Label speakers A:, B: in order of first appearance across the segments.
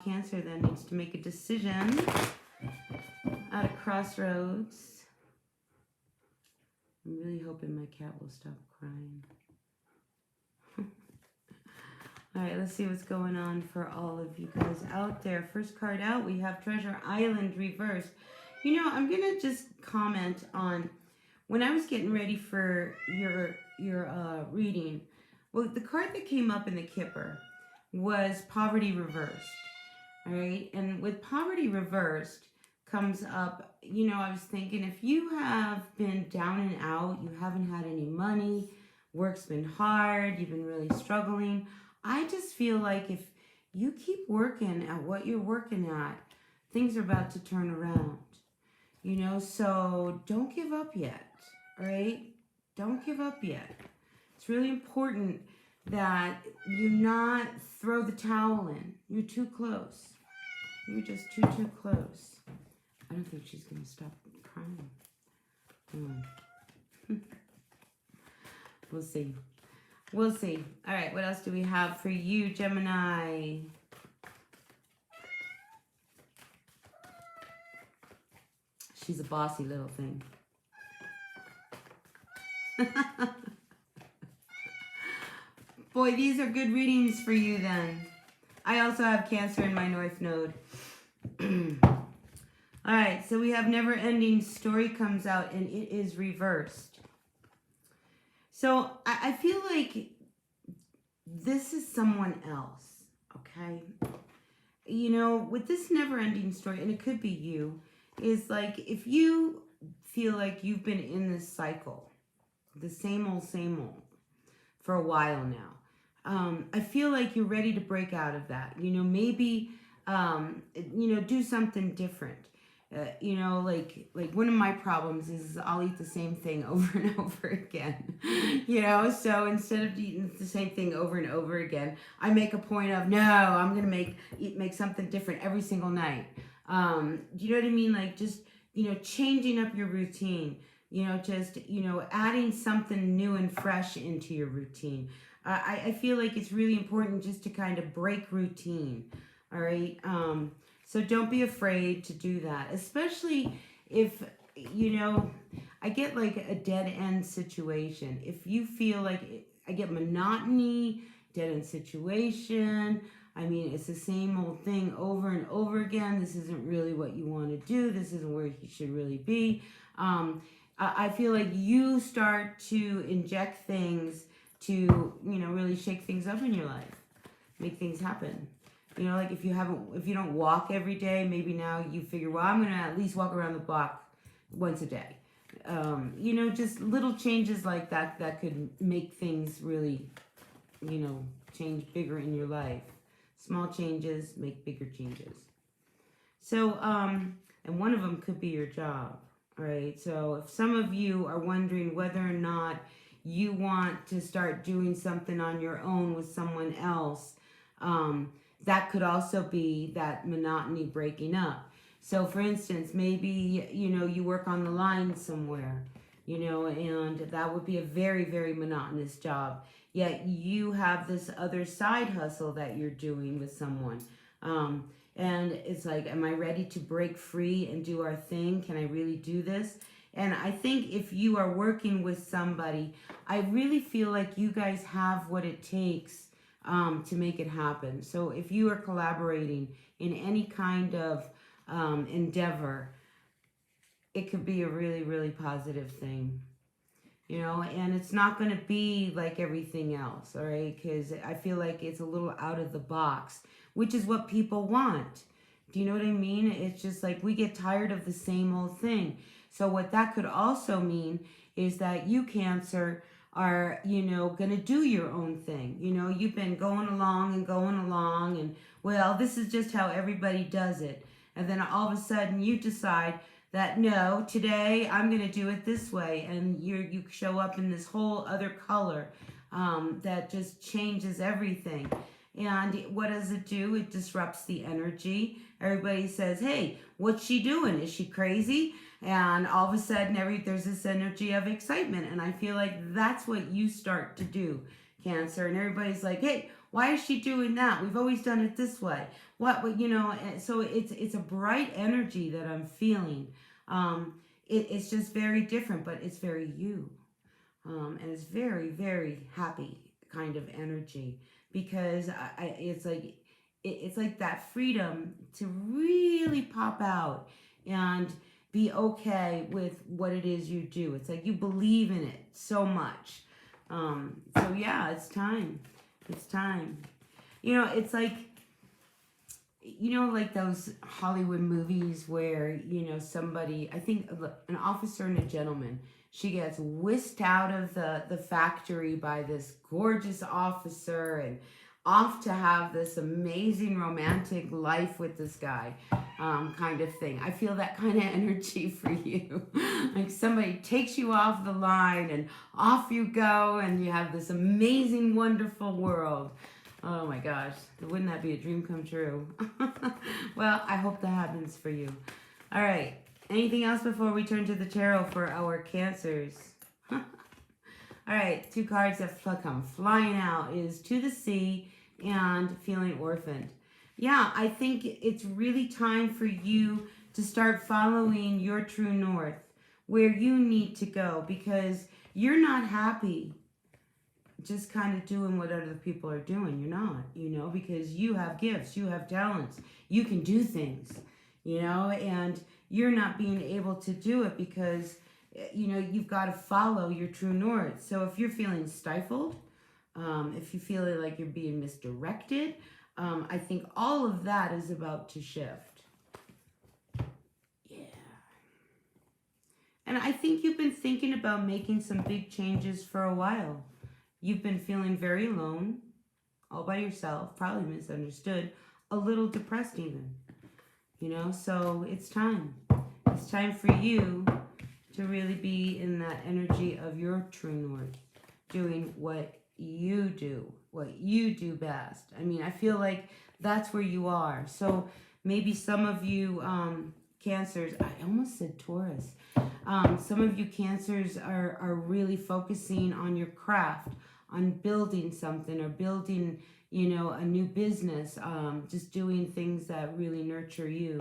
A: Cancer then needs to make a decision at a crossroads. I'm really hoping my cat will stop crying. All right, let's see what's going on for all of you guys out there. First card out, we have Treasure Island reversed. You know, I'm going to just comment on, when I was getting ready for your reading, well, the card that came up in the Kipper was Poverty Reversed. All right, and with Poverty Reversed comes up, you know, I was thinking, if you have been down and out, you haven't had any money, work's been hard, you've been really struggling, I just feel like if you keep working at what you're working at, things are about to turn around, you know, so don't give up yet, all right? Don't give up yet. It's really important that you not throw the towel in. You're too close. You're just too close. I don't think she's going to stop crying. We'll see. We'll see. All right, what else do we have for you, Gemini? She's a bossy little thing. Boy, these are good readings for you then. I also have Cancer in my North Node. All right, so we have Never Ending Story comes out and it is reversed. So I feel like this is someone else, okay? You know, with this Never Ending Story, and it could be you, is like if you feel like you've been in this cycle, the same old, for a while now. I feel like you're ready to break out of that. You know, maybe, you know, do something different. You know, like one of my problems is I'll eat the same thing over and over again. You know, so instead of eating the same thing over and over again, I make a point of, no, I'm going to make something different every single night. Do you know what I mean? Like just, you know, changing up your routine. You know, just, you know, adding something new and fresh into your routine. I feel like it's really important just to kind of break routine. All right. So don't be afraid to do that, especially if, you know, I get like a dead end situation. If you feel like I get monotony, dead end situation, I mean, it's the same old thing over and over again. This isn't really what you want to do. This isn't where you should really be. I feel like you start to inject things to, you know, really shake things up in your life, make things happen. You know, like if you don't walk every day, maybe now you figure, well, I'm going to at least walk around the block once a day. You know, just little changes like that could make things really, you know, change bigger in your life. Small changes make bigger changes. So, and one of them could be your job, all right? So if some of you are wondering whether or not you want to start doing something on your own with someone else, that could also be that monotony breaking up. So for instance, maybe, you know, you work on the line somewhere, you know, and that would be a very, very monotonous job. Yet you have this other side hustle that you're doing with someone. And it's like, am I ready to break free and do our thing? Can I really do this? And I think if you are working with somebody, I really feel like you guys have what it takes to make it happen. So if you are collaborating in any kind of endeavor, it could be a really, really positive thing. You know, and it's not going to be like everything else, all right? Because I feel like it's a little out of the box, which is what people want. Do you know what I mean? It's just like we get tired of the same old thing. So what that could also mean is that you, Cancer, are, you know, going to do your own thing. You know, you've been going along and, well, this is just how everybody does it. And then all of a sudden you decide that, no, today I'm going to do it this way. And you show up in this whole other color that just changes everything. And what does it do? It disrupts the energy. Everybody says, hey, what's she doing? Is she crazy? And all of a sudden, there's this energy of excitement. And I feel like that's what you start to do, Cancer. And everybody's like, hey, Why is she doing that? We've always done it this way. What you know, so it's a bright energy that I'm feeling. It's just very different, but it's very you. And it's very, very happy kind of energy because it's like that freedom to really pop out and be okay with what it is you do. It's like you believe in it so much. So yeah, it's time. It's time. You know, it's like, you know, like those Hollywood movies where, you know, somebody, I think an officer and a gentleman, she gets whisked out of the factory by this gorgeous officer and off to have this amazing romantic life with this guy, kind of thing. I feel that kind of energy for you. Like somebody takes you off the line and off you go and you have this amazing, wonderful world. Oh my gosh, wouldn't that be a dream come true? Well, I hope that happens for you. All right, anything else before we turn to the tarot for our Cancers? All right, 2 cards that come flying out is To the Sea and Feeling Orphaned. Yeah, I think it's really time for you to start following your true north, where you need to go, because you're not happy just kind of doing what other people are doing. You're not, you know, because you have gifts, you have talents, you can do things, you know, and you're not being able to do it because, you know, you've got to follow your true north. So if you're feeling stifled, if you feel like you're being misdirected, I think all of that is about to shift. Yeah. And I think you've been thinking about making some big changes for a while. You've been feeling very alone, all by yourself, probably misunderstood, a little depressed even, you know, so it's time. It's time for you to really be in that energy of your true north, doing what you do best. I mean, I feel like that's where you are. So maybe some of you Cancers, I almost said Taurus. Some of you Cancers are really focusing on your craft, on building something or building, you know, a new business, just doing things that really nurture you.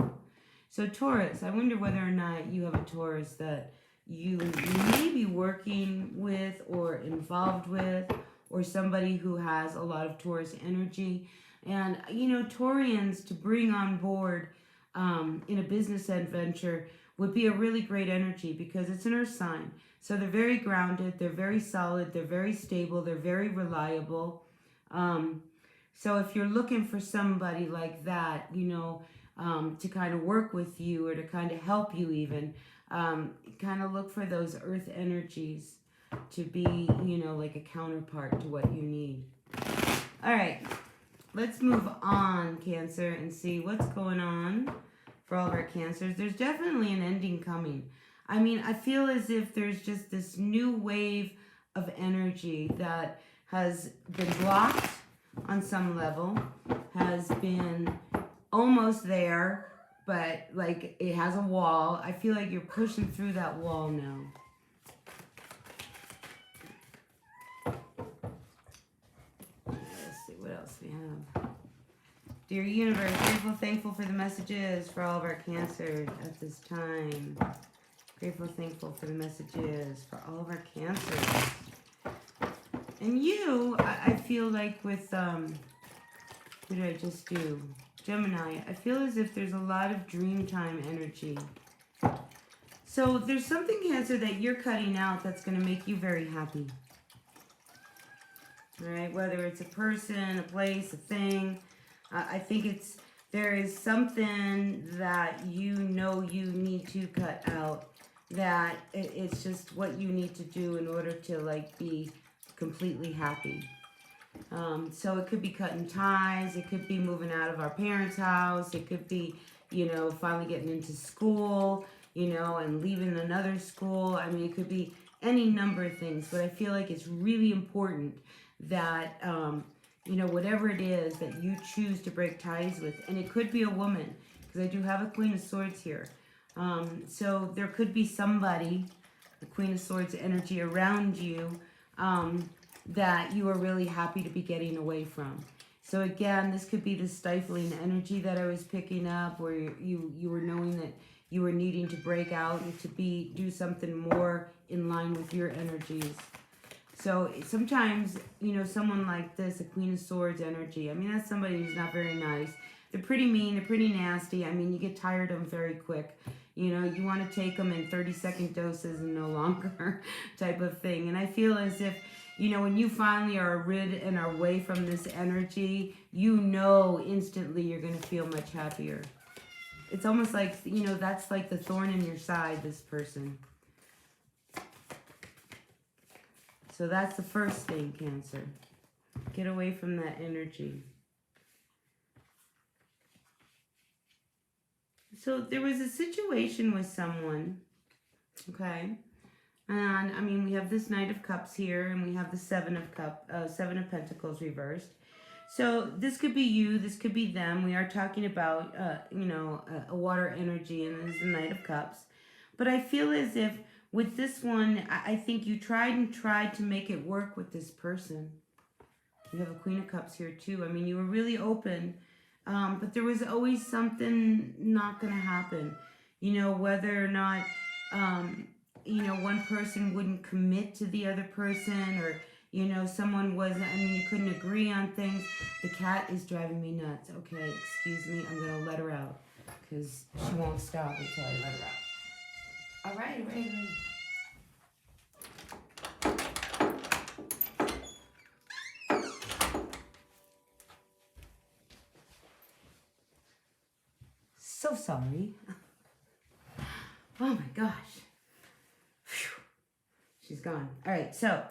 A: So Taurus, I wonder whether or not you have a Taurus that you may be working with or involved with, or somebody who has a lot of Taurus energy. And, you know, Taurians to bring on board in a business adventure would be a really great energy because it's an earth sign. So they're very grounded, they're very solid, they're very stable, they're very reliable. So if you're looking for somebody like that, you know, to kind of work with you or to kind of help you even, kind of look for those earth energies to be, you know, like a counterpart to what you need. All right, let's move on, Cancer, and see what's going on for all of our Cancers. There's definitely an ending coming. I mean, I feel as if there's just this new wave of energy that has been blocked on some level, has been almost there, but like it has a wall. I feel like you're pushing through that wall now. Let's see what else we have. Dear Universe, grateful, thankful for the messages for all of our Cancers at this time. Grateful, thankful for the messages for all of our Cancers. And you, I feel like with, what did I just do? Gemini, I feel as if there's a lot of dream time energy. So there's something, Cancer, that you're cutting out that's going to make you very happy. All right, whether it's a person, a place, a thing. I think there is something that you know you need to cut out, that it's just what you need to do in order to like be completely happy. So it could be cutting ties, it could be moving out of our parents' house, it could be, you know, finally getting into school, you know, and leaving another school. I mean, it could be any number of things, but I feel like it's really important that, you know, whatever it is that you choose to break ties with, and it could be a woman, because I do have a Queen of Swords here. So there could be somebody, the Queen of Swords energy around you, that you are really happy to be getting away from. So again, this could be the stifling energy that I was picking up, where you were knowing that you were needing to break out and to do something more in line with your energies. So sometimes, you know, someone like this, a Queen of Swords energy, I mean, that's somebody who's not very nice. They're pretty mean, they're pretty nasty. I mean, you get tired of them very quick. You know, you want to take them in 30-second doses and no longer type of thing. And I feel as if, you know, when you finally are rid and are away from this energy, you know instantly you're going to feel much happier. It's almost like, you know, that's like the thorn in your side, this person. So that's the first thing, Cancer. Get away from that energy. So there was a situation with someone, okay? And I mean, we have this Knight of Cups here, and we have the Seven of Pentacles reversed. So this could be you, this could be them. We are talking about, you know, a water energy, and this is the Knight of Cups. But I feel as if with this one, I think you tried to make it work with this person. You have a Queen of Cups here too. I mean, you were really open, but there was always something not going to happen. You know, whether or not, you know, one person wouldn't commit to the other person, or, you know, someone wasn't, I mean, you couldn't agree on things. The cat is driving me nuts. Okay, excuse me. I'm going to let her out because she won't stop until I let her out. All right. So sorry. Oh my gosh. Whew. She's gone. All right, so,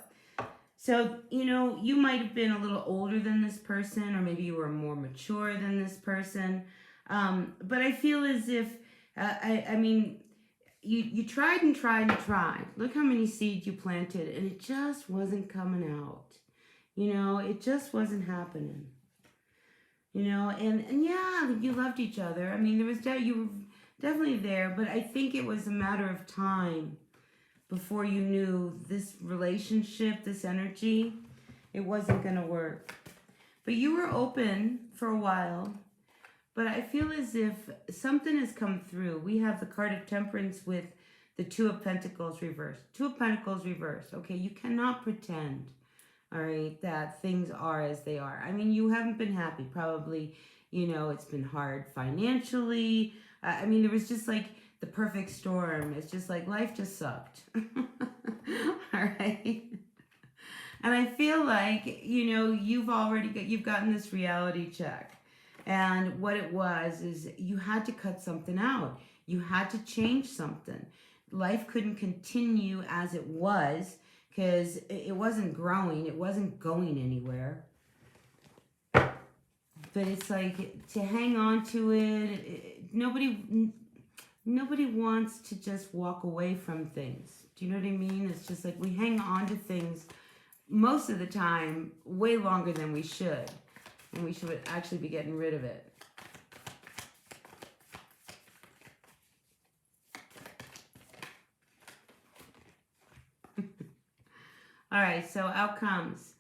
A: you know, you might have been a little older than this person, or maybe you were more mature than this person. But I feel as if, I mean, you tried and tried and tried. Look how many seeds you planted, and it just wasn't coming out. You know, it just wasn't happening. You know, and yeah, you loved each other. I mean, there was you were definitely there, but I think it was a matter of time before you knew this relationship, this energy, it wasn't going to work. But you were open for a while. But I feel as if something has come through. We have the card of Temperance with the Two of Pentacles reversed. Two of Pentacles reversed. Okay, you cannot pretend, all right, that things are as they are. I mean, you haven't been happy. Probably, you know, it's been hard financially. I mean, there was just like the perfect storm. It's just like life just sucked. All right. And I feel like, you know, you've gotten this reality check. And what it was is you had to cut something out. You had to change something. Life couldn't continue as it was because it wasn't growing. It wasn't going anywhere. But it's like to hang on to it. Nobody wants to just walk away from things. Do you know what I mean? It's just like we hang on to things most of the time way longer than we should. And we should actually be getting rid of it. All right, so out comes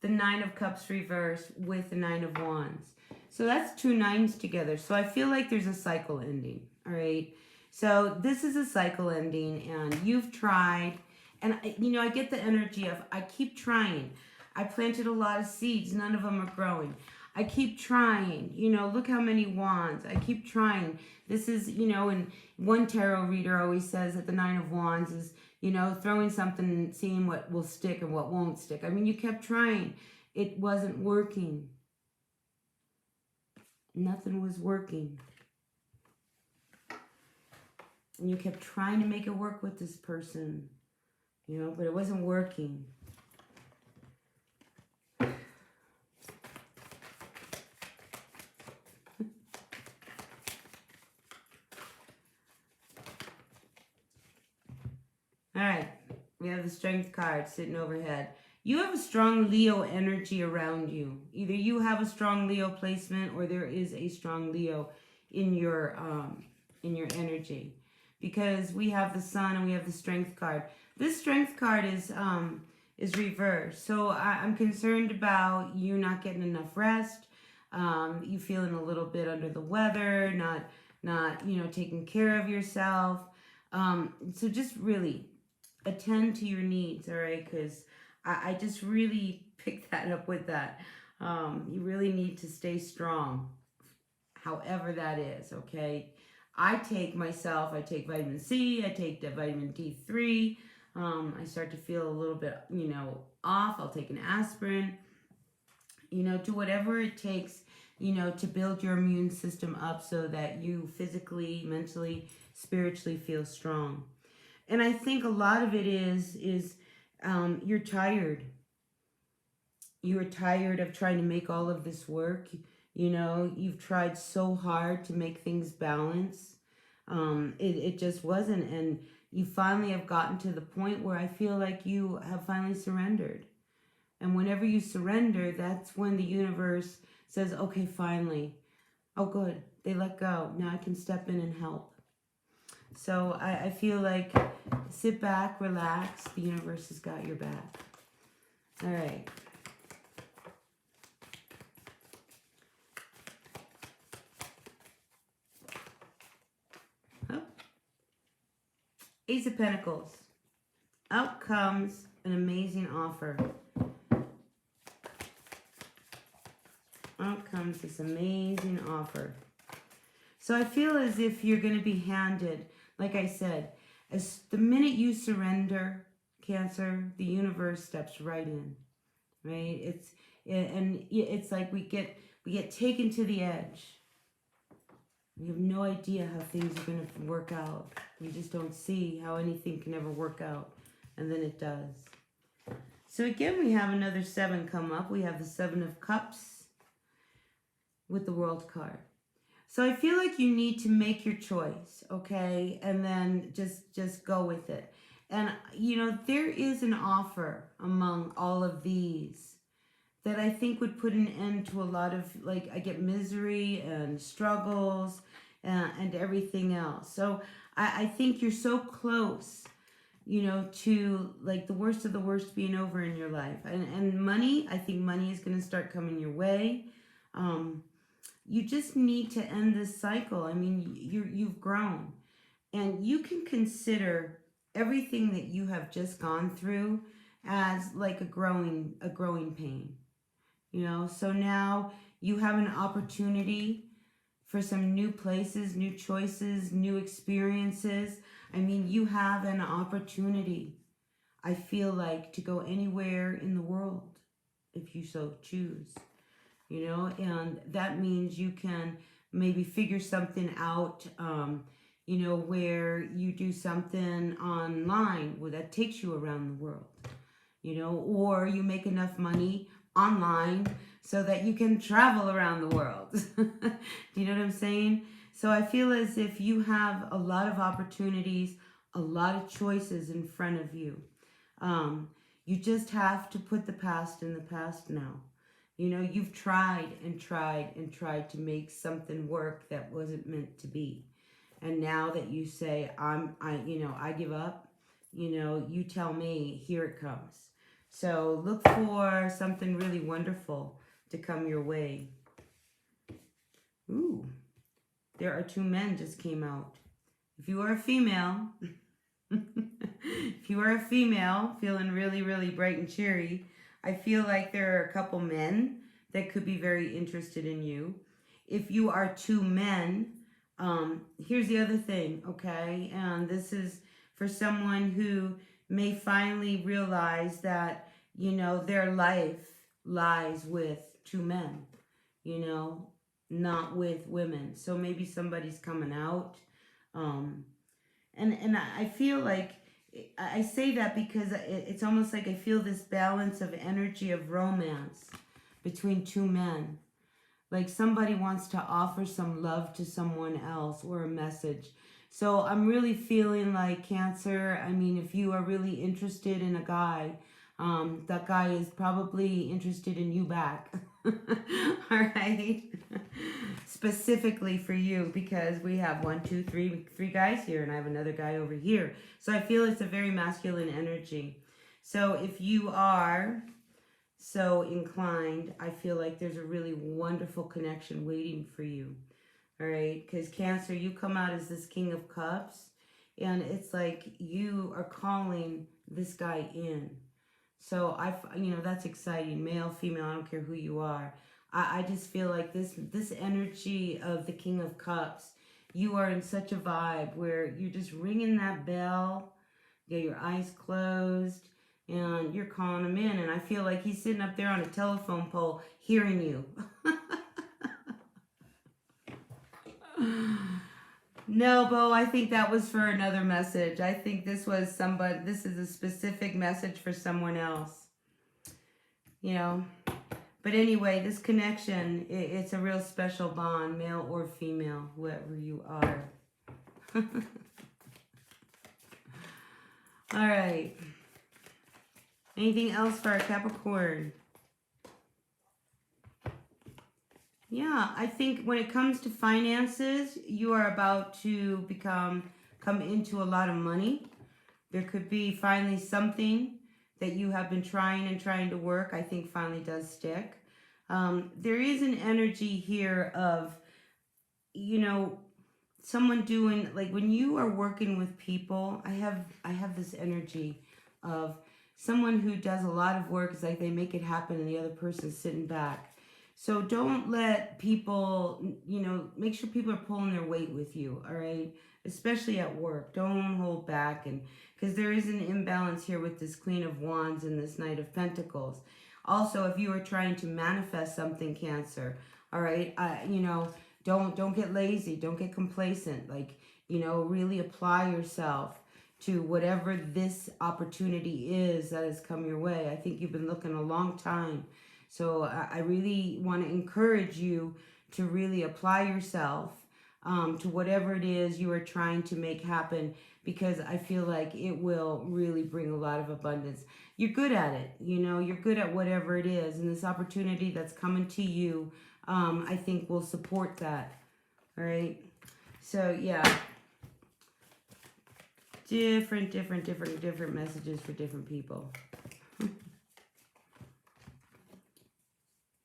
A: the Nine of Cups reversed with the Nine of Wands. So that's two nines together. So I feel like there's a cycle ending, all right? So this is a cycle ending, and you've tried. And, you know, I get the energy of I keep trying. I planted a lot of seeds. None of them are growing. I keep trying, you know, look how many wands. I keep trying. This is, you know, and one tarot reader always says that the Nine of Wands is, you know, throwing something and seeing what will stick and what won't stick. I mean, you kept trying. It wasn't working. Nothing was working. And you kept trying to make it work with this person, you know, but it wasn't working. All right, we have the Strength card sitting overhead. You have a strong Leo energy around you. Either you have a strong Leo placement, or there is a strong Leo in your energy, because we have the Sun and we have the Strength card. This Strength card is reversed, so I'm concerned about you not getting enough rest. You feeling a little bit under the weather, not taking care of yourself. So just really attend to your needs, all right? Because I just really picked that up with that. You really need to stay strong, however that is, okay? I take vitamin C, I take the vitamin D3. I start to feel a little bit, off. I'll take an aspirin, do whatever it takes, to build your immune system up so that you physically, mentally, spiritually feel strong. And I think a lot of it is you're tired. You're tired of trying to make all of this work. You've tried so hard to make things balance. It just wasn't. And you finally have gotten to the point where I feel like you have finally surrendered. And whenever you surrender, that's when the universe says, okay, finally. Oh, good. They let go. Now I can step in and help. So I feel like sit back, relax. The universe has got your back. All right. Oh. Ace of Pentacles. Out comes an amazing offer. Out comes this amazing offer. So I feel as if you're going to be handed, like I said, as the minute you surrender, Cancer, the universe steps right in, right? It's like we get taken to the edge. We have no idea how things are going to work out. We just don't see how anything can ever work out, and then it does. So again, we have another 7 come up. We have the 7 of Cups with the World card. So I feel like you need to make your choice, okay? And then just go with it. And, there is an offer among all of these that I think would put an end to a lot of, I get misery and struggles and everything else. So I think you're so close, to, the worst of the worst being over in your life. And money, I think money is going to start coming your way. You just need to end this cycle. I mean, you've grown, and you can consider everything that you have just gone through as like a growing pain, So now you have an opportunity for some new places, new choices, new experiences. I mean, you have an opportunity, I feel like, to go anywhere in the world if you so choose. And that means you can maybe figure something out, where you do something online that takes you around the world, or you make enough money online so that you can travel around the world. Do you know what I'm saying? So I feel as if you have a lot of opportunities, a lot of choices in front of you. You just have to put the past in the past now. You've tried and tried and tried to make something work that wasn't meant to be. And now that you say, I give up, you tell me, here it comes. So look for something really wonderful to come your way. Ooh, there are 2 men just came out. If you are a female, feeling really, really bright and cheery, I feel like there are a couple men that could be very interested in you. If you are 2 men, here's the other thing, okay? And this is for someone who may finally realize that, their life lies with 2 men, not with women. So maybe somebody's coming out. And I feel like, I say that because it's almost like I feel this balance of energy of romance between 2 men. Like somebody wants to offer some love to someone else or a message. So I'm really feeling like, Cancer, I mean, if you are really interested in a guy, that guy is probably interested in you back. All right. Specifically for you, because we have 3 guys here, and I have another guy over here. So I feel it's a very masculine energy. So if you are so inclined, I feel like there's a really wonderful connection waiting for you. All right, because Cancer, you come out as this King of Cups, and it's like you are calling this guy in. So that's exciting. Male, female, I don't care who you are. I just feel like this energy of the King of Cups, you are in such a vibe where you're just ringing that bell, you got your eyes closed, and you're calling him in. And I feel like he's sitting up there on a telephone pole hearing you. No, Bo, I think that was for another message. I think this is a specific message for someone else. But anyway, this connection, it's a real special bond, male or female, whoever you are. All right. Anything else for our Capricorn? Yeah, I think when it comes to finances, you are about to come into a lot of money. There could be finally something that you have been trying to work, I think finally does stick. There is an energy here of, someone doing, like when you are working with people, I have this energy of someone who does a lot of work. It's like they make it happen and the other person's sitting back. So don't let people, make sure people are pulling their weight with you, all right? Especially at work. Don't hold back, and because there is an imbalance here with this Queen of Wands and this Knight of Pentacles. Also, if you are trying to manifest something, Cancer, all right, don't get lazy, don't get complacent. Like, really apply yourself to whatever this opportunity is that has come your way. I think you've been looking a long time. So I really want to encourage you to really apply yourself to whatever it is you are trying to make happen, because I feel like it will really bring a lot of abundance. You're good at it, you're good at whatever it is, and this opportunity that's coming to you, I think will support that. All right. So yeah, different messages for different people.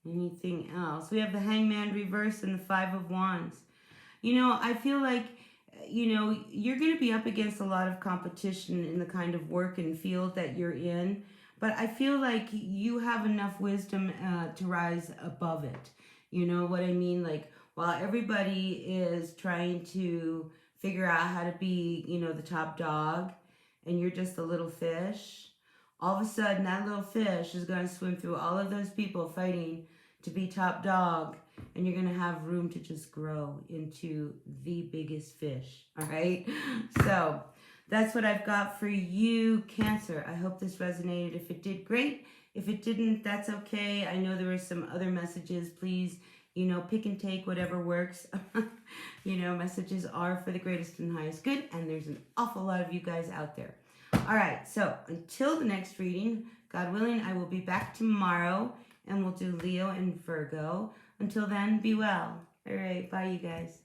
A: Anything else? We have the Hangman reverse and the Five of Wands. I feel like, you're going to be up against a lot of competition in the kind of work and field that you're in. But I feel like you have enough wisdom to rise above it. You know what I mean? Like, while everybody is trying to figure out how to be, the top dog, and you're just a little fish, all of a sudden that little fish is going to swim through all of those people fighting to be top dog, and you're going to have room to just grow into the biggest fish. All right. So that's what I've got for you, Cancer. I hope this resonated. If it did, great. If it didn't, that's okay. I know there were some other messages. Please, pick and take whatever works. Messages are for the greatest and highest good, and there's an awful lot of you guys out there. All right, so until the next reading, God willing, I will be back tomorrow, and we'll do Leo and Virgo. Until then, be well. All right, bye, you guys.